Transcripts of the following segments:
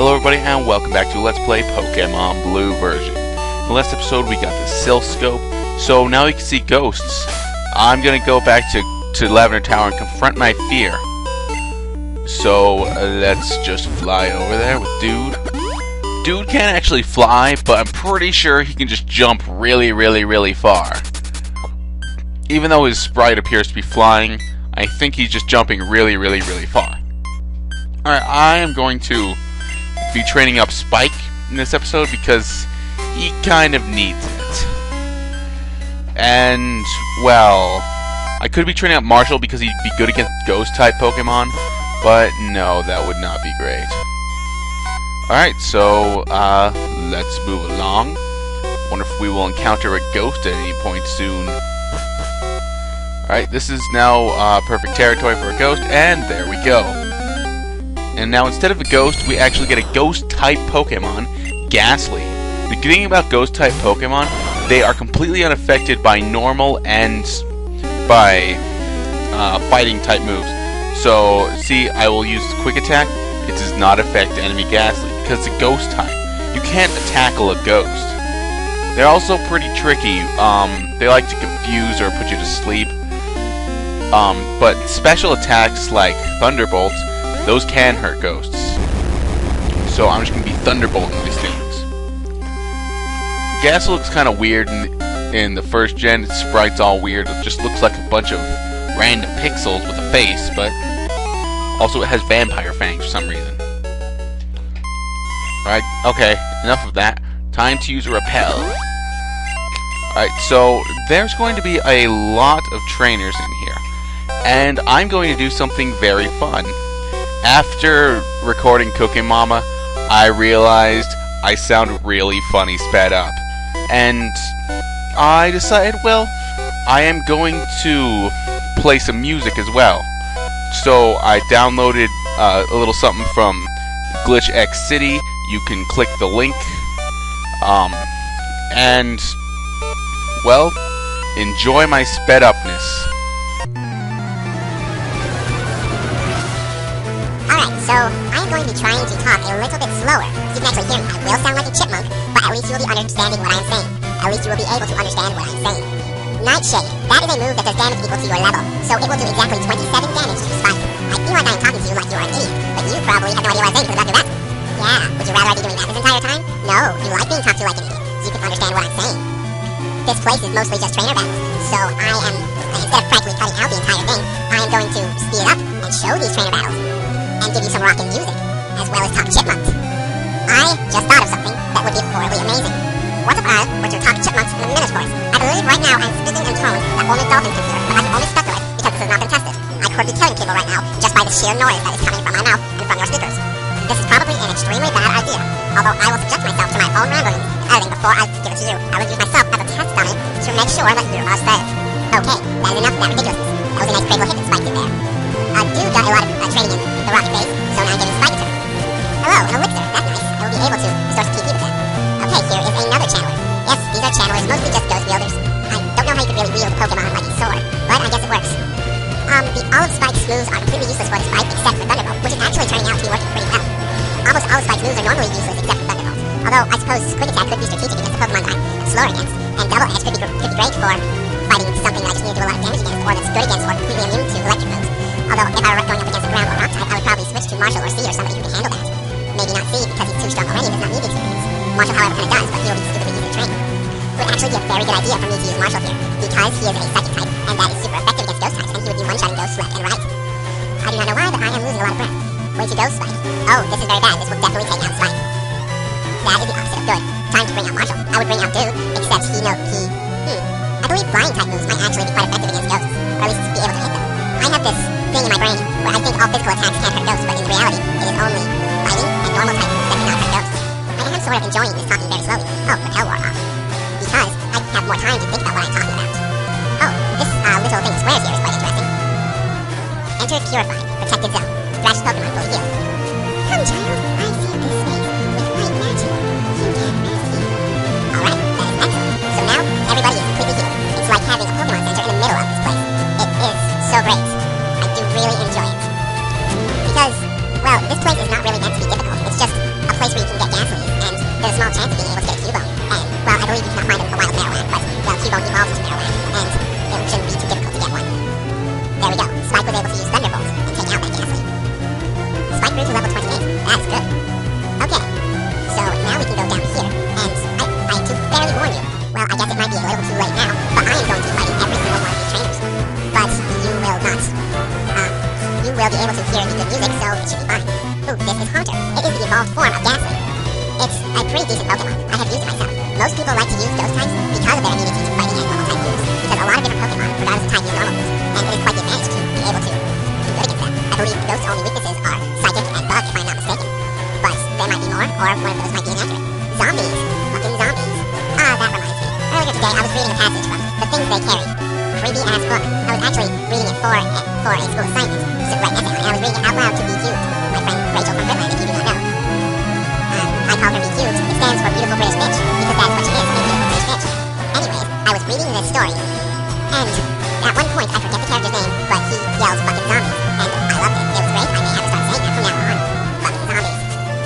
Hello everybody and welcome back to Let's Play Pokemon Blue version. In the last episode we got the Silscope, so now you can see ghosts. I'm gonna go back to Lavender Tower and confront my fear. So let's just fly over there with Dude. Dude can't actually fly, but I'm pretty sure he can just jump really far. Even though his sprite appears to be flying, I think he's just jumping really far. Alright, I am going to be training up Spike in this episode because he kind of needs it. And, well, I could be training up Marshall because he'd be good against Ghost-type Pokemon, but no, that would not be great. Alright, so, let's move along. Wonder if we will encounter a ghost at any point soon. Alright, this is now perfect territory for a ghost, and there we go. And now instead of a ghost, we actually get a ghost-type Pokemon, Ghastly. The good thing about ghost-type Pokemon, they are completely unaffected by normal and by fighting-type moves. So, see, I will use Quick Attack. It does not affect enemy Ghastly, because it's a ghost-type. You can't tackle a ghost. They're also pretty tricky. They like to confuse or put you to sleep. But special attacks like Thunderbolts, those can hurt ghosts. So I'm just going to be Thunderbolting these things. Ghastly looks kind of weird in the first gen. Its sprite's all weird. It just looks like a bunch of random pixels with a face, but also it has vampire fangs for some reason. Alright, okay, enough of that. Time to use a Repel. Alright, so there's going to be a lot of trainers in here. And I'm going to do something very fun. After recording Cooking Mama, I realized I sound really funny sped up. And I decided, well, I am going to play some music as well. So I downloaded a little something from Glitch X City. You can click the link. And, well, enjoy my sped upness. So, I'm going to be trying to talk a little bit slower. You can actually hear me. I will sound like a chipmunk, but at least you will be understanding what I'm saying. At least you will be able to understand what I'm saying. Nightshade. That is a move that does damage equal to your level. So it will do exactly 27 damage to Spike. I feel like I'm talking to you like you're an idiot, but you probably have no idea what I'm saying because I'm about to do that. Yeah, would you rather I be doing that this entire time? No, you like being talked to like an idiot, so you can understand what I'm saying. This place is mostly just trainer battles, so I am, instead of practically cutting out the entire thing, I am going to speed it up and show these trainer battles. And give you some rockin' music, as well as talk chipmunks. I just thought of something that would be horribly amazing. What if I were to talk chipmunks in the Minotaurs? I believe right now I'm speaking in tones that only dolphins can hear, but I can only speculate because this has not been tested. I could be killing people right now just by the sheer noise that is coming from my mouth and from your speakers. This is probably an extremely bad idea, although I will subject myself to my own ramblings and editing before I give it to you. I will use myself as a test dummy to make sure that you are safe. Okay, that is enough of that ridiculousness. That was a nice critical hit that Spike did there. Dude got a lot of training in the rocket base, so now I'm getting Spike a turn. Hello, an elixir. That's nice. I will be able to restore some TP with that. Okay, here is another channeler. Yes, these are channelers, mostly just ghost wielders. I don't know how you could really wield a Pokemon like a sword, but I guess it works. All of Spike's moves are completely useless for the Spike except for Thunderbolt, which is actually turning out to be working pretty well. Almost all of Spike's moves are normally useless except for Thunderbolt. Although, I suppose Quick Attack could be strategic against the Pokemon I'm slower against, and Double Edge could be great for fighting something that I just need to do a lot of damage against, or that's good against, or completely immune to electric moves. Although, if I were going up against a ground or rock type, I would probably switch to Marshall or C or somebody who can handle that. Maybe not C because he's too strong already and does not need the experience. Marshall, however, kind of does, but he'll be stupidly easy to train. It would actually be a very good idea for me to use Marshall here, because he is a psychic type, and that is super effective against ghost types, and he would be one-shotting ghosts left and right. I do not know why, but I am losing a lot of breath. Way to go, Spike. Oh, this is very bad. This will definitely take out Spike. That is the opposite of good. Time to bring out Marshall. I would bring out Dude, except I believe flying type moves might actually be quite effective against ghosts, or at least be able to hit them. I have this thing in my brain where I think all physical attacks can't hurt ghosts, but in reality, it is only fighting and normal type moves that cannot hurt ghosts. I am sort of enjoying this talking very slowly. Oh, Repel wore off. Because I have more time to think about what I'm talking about. Oh, this little thing of squares here is quite interesting. Enter Purified, protected zone. Thrash Pokemon fully healed. Come, child, I see this space with white magic. You can rest here. Alright, that is excellent. So now, everybody is completely healed. It's like having a Pokemon Center in the middle of this place. It is so great. I do really enjoy it. Because, well, this place is not really meant to be difficult. It's just a that is good. Okay, so now we can go down here, and I have to fairly warn you. Well, I guess it might be a little too late now, but I am going to be fighting every single one of these trainers. But you will not. You will be able to hear the good music, so it should be fine. Ooh, this is Haunter. It is the evolved form of Ghastly. It's a pretty decent Pokemon. I have used it myself. Most people like to use ghost types because of their immunity to fighting as normal type moves. Because a lot of different Pokemon, regardless of type, use normal moves. And it is quite the advantage to be able to do good against them. I believe Ghost's only weaknesses are Psychic and Bug, if I'm not mistaken. But there might be more, or one of those might be inaccurate. Zombies. Fucking zombies. Ah, that reminds me. Earlier today, I was reading a passage from The Things They Carry. Creepy ass book. I was actually reading it for a school assignment. Just to write an essay on it. I was reading it out loud to BQ. My friend Rachel from Finland, if you do not know. I call her BQ. It stands for Beautiful British Bitch, because that's what she is, a beautiful British bitch. Anyways, I was reading this story, and at one point, I forget the character's name, but he yells fucking zombies, and I loved it. It was great. I may have to start saying that from now on. Fucking zombies.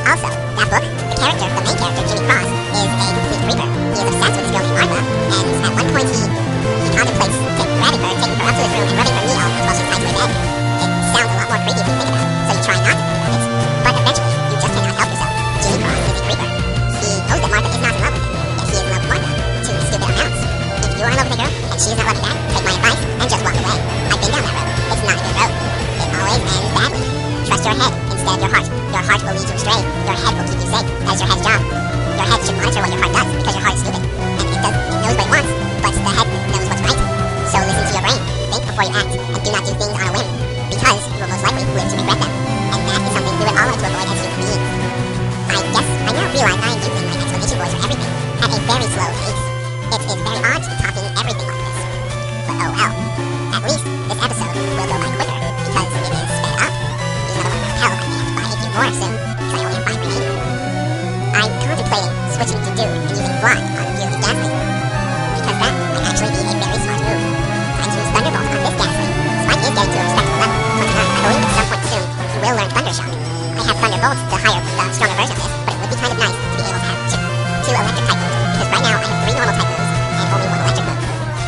Also, that book, the main character, Jimmy Cross, is a complete creeper. He is obsessed with this girl named Martha, and at one point he contemplates grabbing her, taking her up to his room, and rubbing her knee all while she's tied to his bed. It sounds a lot more creepy if you think about it, so you try not to. But eventually, you just cannot help yourself. Jimmy Cross is a creeper. He knows that Martha is not in love with him, yet he is in love with Martha, to stupid amounts. If you are in love with a girl, and she is not loving that, take my advice, and just walk away. I've been down that road. It's not a good road. It always ends badly. Trust your head instead of your heart. Your heart will lead you astray. Your head will keep you safe. That is your head's job. Your head should monitor what your heart does, because your heart is stupid. And it knows what it wants, but the head knows what's right. So listen to your brain. Think before you act, and do not do things on a whim, because you will most likely live to regret them. And that is something we would all like to avoid as human beings. I now realize I am using my exclamation voice for everything, at a very slow pace. It is very odd to be talking everything like this. But oh well. At least, this episode will go by quicker, because it is sped up. Even though hell, I may have to buy a few more soon, because I only have 5 remaining. I'm contemplating switching to Dew and using Fly on using Ghastly, because that might actually be a very smart move. Time to use Thunderbolt on this Ghastly. Spike is getting to a respectable level, 29. I believe at some point soon, he will learn Thundershock. I have Thunderbolt, the stronger version of this, but it would be kind of nice to be able to have two electric type moves, because right now I have 3 normal type moves and only 1 electric move.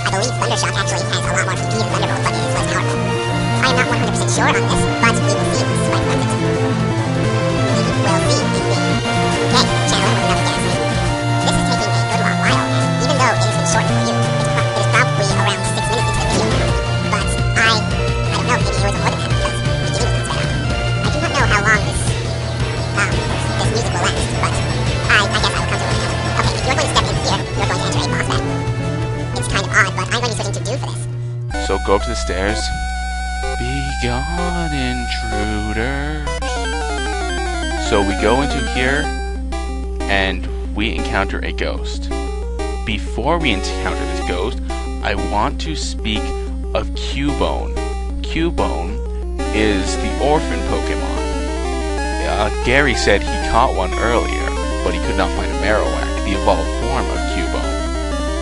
I believe Thundershock actually has a lot more PP than Thunderbolt, but it is less powerful. I am not 100% sure on this, but we will see once Spike learns it. We will see indeed. Okay, channel with another Ghastly. This is taking a good long while, and even though it has been shortened for you, it is probably around 6 minutes into the video now. But I don't know, maybe it was more than that, because the beginning was not sped up. I do not know how long this music will last, but I guess I will come to it now. Okay, if you're going to step in here, you're going to enter a boss battle. It's kind of odd, but I'm going to be switching to Dew for this. So go up to the stairs. Be gone, intruders. So we go into here, and we encounter a ghost. Before we encounter this ghost, I want to speak of Cubone. Cubone is the orphan Pokemon. Gary said he caught one earlier, but he could not find a Marowak, the evolved form of Cubone.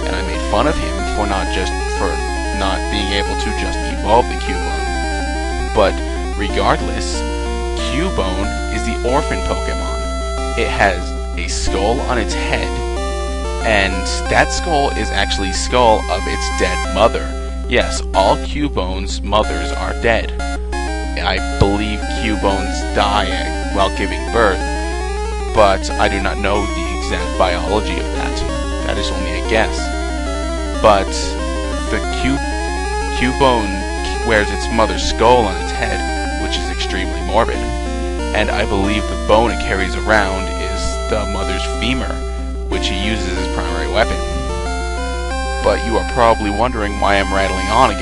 And I made fun of him for not being able to just evolve the Cubone. But regardless, Cubone is the orphan Pokemon. It has a skull on its head, and that skull is actually the skull of its dead mother. Yes, all Cubone's mothers are dead. I believe Cubones die while giving birth, but I do not know the exact biology of that. That is only a guess. But the Cubone wears its mother's skull on its head, which is extremely morbid. And I believe the bone it carries around is the mother's femur, which he uses as his primary weapon. But you are probably wondering why I'm rattling on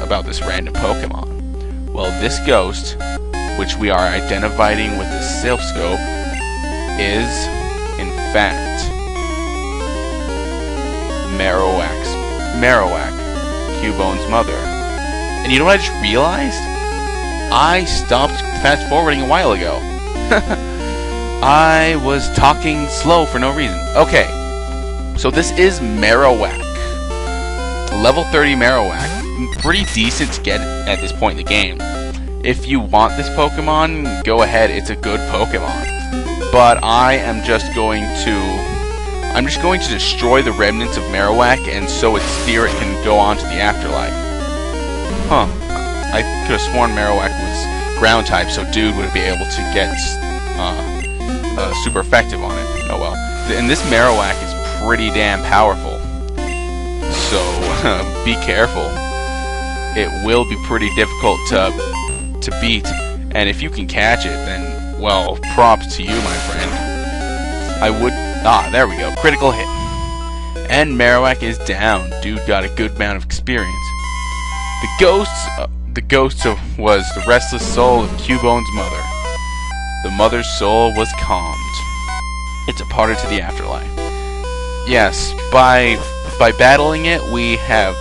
about this random Pokemon. Well, this ghost, which we are identifying with the Silph Scope, is, in fact, Marowak, Cubone's mother. And you know what I just realized? I stopped fast forwarding a while ago. I was talking slow for no reason. Okay, so this is Marowak. Level 30 Marowak. Pretty decent to get at this point in the game. If you want this Pokemon, go ahead, it's a good Pokemon. But I'm just going to destroy the remnants of Marowak, and so its spirit can go on to the afterlife. Huh. I could have sworn Marowak was ground type, so Dude would be able to get super effective on it. Oh well. And this marowak is pretty damn powerful. So be careful. It will be pretty difficult to beat. And if you can catch it, then, well, props to you, my friend. I would... there we go. Critical hit. And marowak is down. Dude got a good amount of experience. The ghost was the restless soul of Cubone's mother. The mother's soul was calmed. It departed to the afterlife. Yes, by battling it, we have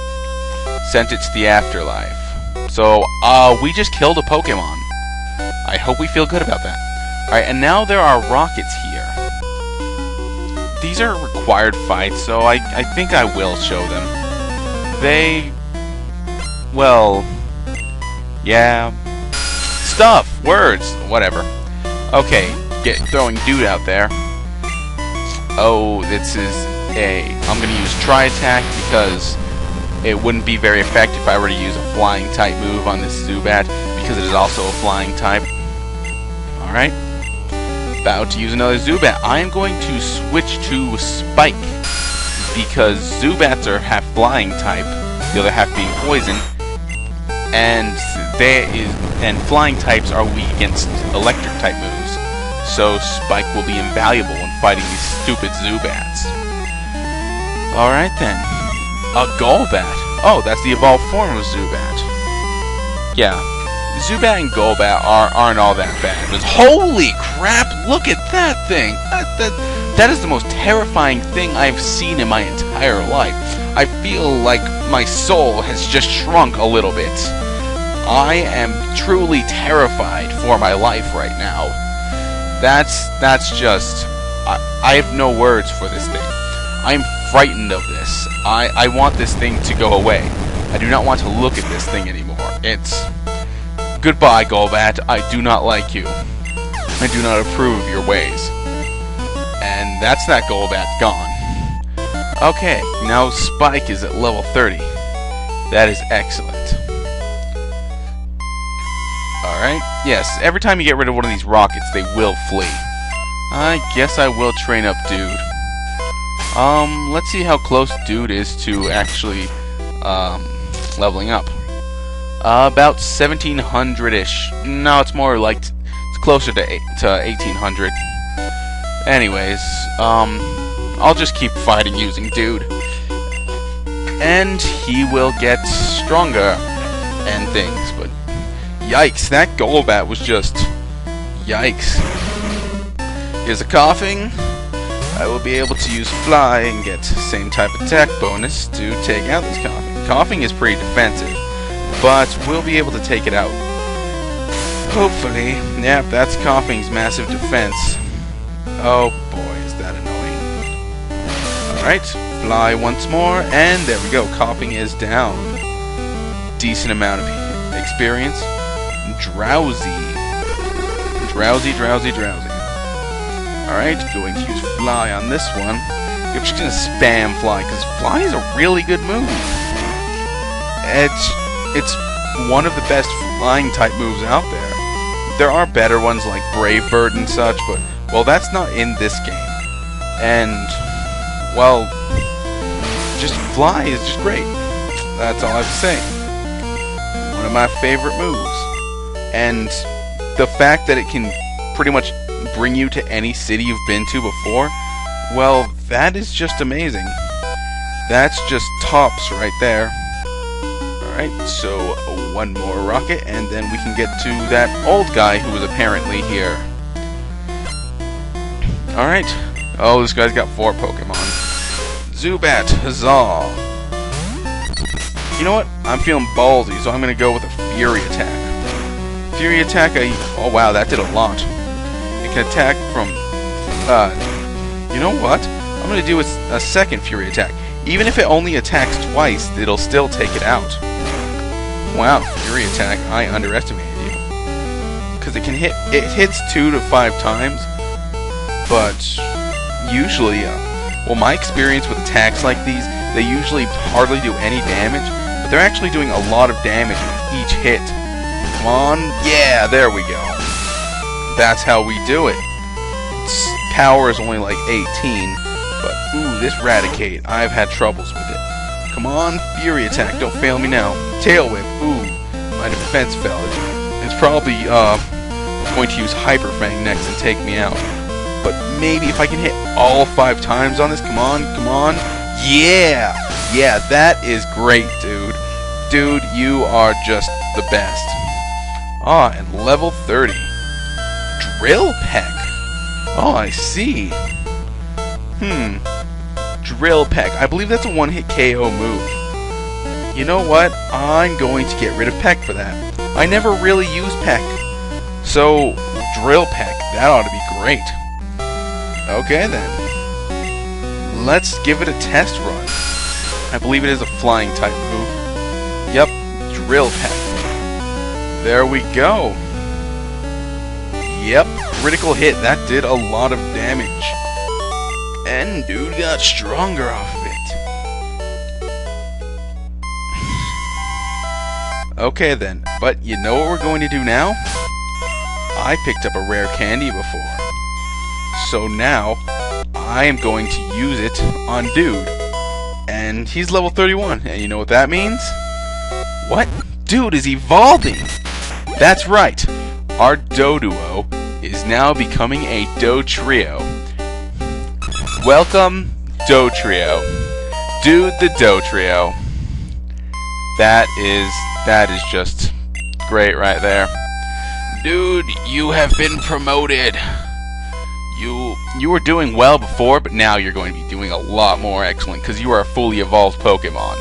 sent it to the afterlife. So, we just killed a Pokemon. I hope we feel good about that. Alright, and now there are rockets here. These are required fights, so I think I will show them. They... well... yeah... stuff! Words! Whatever. Okay, throwing dude out there. Oh, this is I'm gonna use Tri-Attack because it wouldn't be very effective if I were to use a flying type move on this Zubat, because it is also a flying type. Alright. About to use another Zubat. I am going to switch to Spike, because Zubats are half flying type, the other half being poison, and flying types are weak against electric type moves. So Spike will be invaluable when fighting these stupid Zubats. Alright then. A Golbat. Oh, that's the evolved form of Zubat. Yeah. Zubat and Golbat aren't all that bad. But holy crap, look at that thing! That is the most terrifying thing I've seen in my entire life. I feel like my soul has just shrunk a little bit. I am truly terrified for my life right now. That's just... I have no words for this thing. I'm frightened of this. I want this thing to go away. I do not want to look at this thing anymore. It's... goodbye, Golbat. I do not like you. I do not approve of your ways. And that's that Golbat gone. Okay, now Spike is at level 30. That is excellent. Alright, yes, every time you get rid of one of these rockets, they will flee. I guess I will train up Dude. Let's see how close Dude is to actually, leveling up. About 1700-ish. No, it's more like, it's closer to 1800. Anyways, I'll just keep fighting using Dude. And he will get stronger and things, but yikes, that Golbat was just yikes. Here's a Coughing. I will be able to use Fly and get same type attack bonus to take out this Coughing. Coughing is pretty defensive, but we'll be able to take it out. Hopefully. Yep, that's Coughing's massive defense. Oh boy, is that annoying. Alright, Fly once more, and there we go. Coughing is down. Decent amount of experience. Drowsy. Drowsy. Alright, going to use Fly on this one. I'm just going to spam Fly, because Fly is a really good move. It's one of the best flying type moves out there. There are better ones like Brave Bird and such, but, well, that's not in this game. And, well, just Fly is just great. That's all I have to say. One of my favorite moves. And the fact that it can pretty much bring you to any city you've been to before, well, that is just amazing. That's just tops right there. Alright, so one more rocket, and then we can get to that old guy who was apparently here. Alright. Oh, this guy's got 4 Pokemon. Zubat, huzzah! You know what? I'm feeling ballsy, so I'm going to go with a Fury Attack. Fury Attack, oh wow, that did a lot. It can attack from, you know what? I'm going to do a second Fury Attack. Even if it only attacks twice, it'll still take it out. Wow, Fury Attack, I underestimated you. Because it hits 2 to 5 times, but usually, well, my experience with attacks like these, they usually hardly do any damage, but they're actually doing a lot of damage with each hit. Come on, yeah, there we go. That's how we do it. its power is only like 18, but ooh, this Raticate, I've had troubles with it. Come on, Fury Attack, don't fail me now. Tail Whip, ooh, my defense fell. It's probably going to use Hyper Fang next and take me out. But maybe if I can hit all 5 times on this, come on, come on. Yeah! Yeah, that is great, dude. Dude, you are just the best. Ah, and level 30. Drill Peck. Oh, I see. Drill Peck. I believe that's a one-hit KO move. You know what? I'm going to get rid of Peck for that. I never really use Peck. So, Drill Peck. That ought to be great. Okay, then. Let's give it a test run. I believe it is a flying type move. Yep, Drill Peck. There we go. Yep, critical hit. That did a lot of damage. And dude got stronger off of it. Okay then, but you know what we're going to do now? I picked up a rare candy before. So now, I am going to use it on Dude. And he's level 31, and you know what that means? What? Dude is evolving! That's right, our Doduo is now becoming a Do-Trio. Welcome, Do-Trio. Dude the Do-Trio. That is just great right there. Dude, you have been promoted. You were doing well before, but now you're going to be doing a lot more excellent, because you are a fully evolved Pokemon.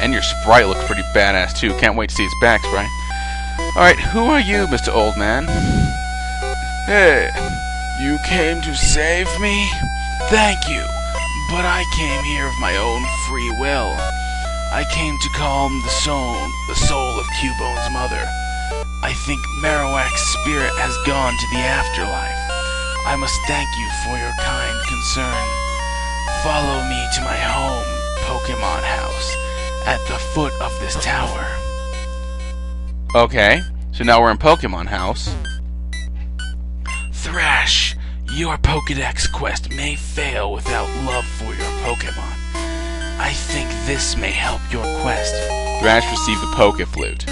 And your sprite looks pretty badass too. Can't wait to see its back sprite. Alright, who are you, Mr. Old Man? Hey, you came to save me? Thank you, but I came here of my own free will. I came to calm the soul of Cubone's mother. I think Marowak's spirit has gone to the afterlife. I must thank you for your kind concern. Follow me to my home, Pokemon House, at the foot of this tower. Okay, so now we're in Pokemon House. Thrash, your Pokedex quest may fail without love for your Pokemon. I think this may help your quest. Thrash received the Pokeflute.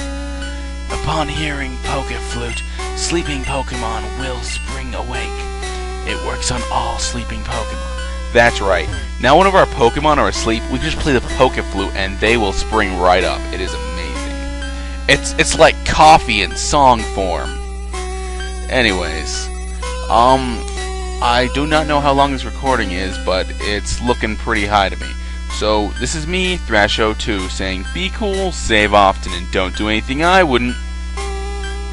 Upon hearing Pokeflute, sleeping Pokemon will spring awake. It works on all sleeping Pokemon. That's right. Now one of our Pokemon are asleep, we just play the Pokeflute and they will spring right up. It is amazing. It's like coffee in song form. Anyways, I do not know how long this recording is, but it's looking pretty high to me. So this is me, Thrash02, saying be cool, save often, and don't do anything I wouldn't.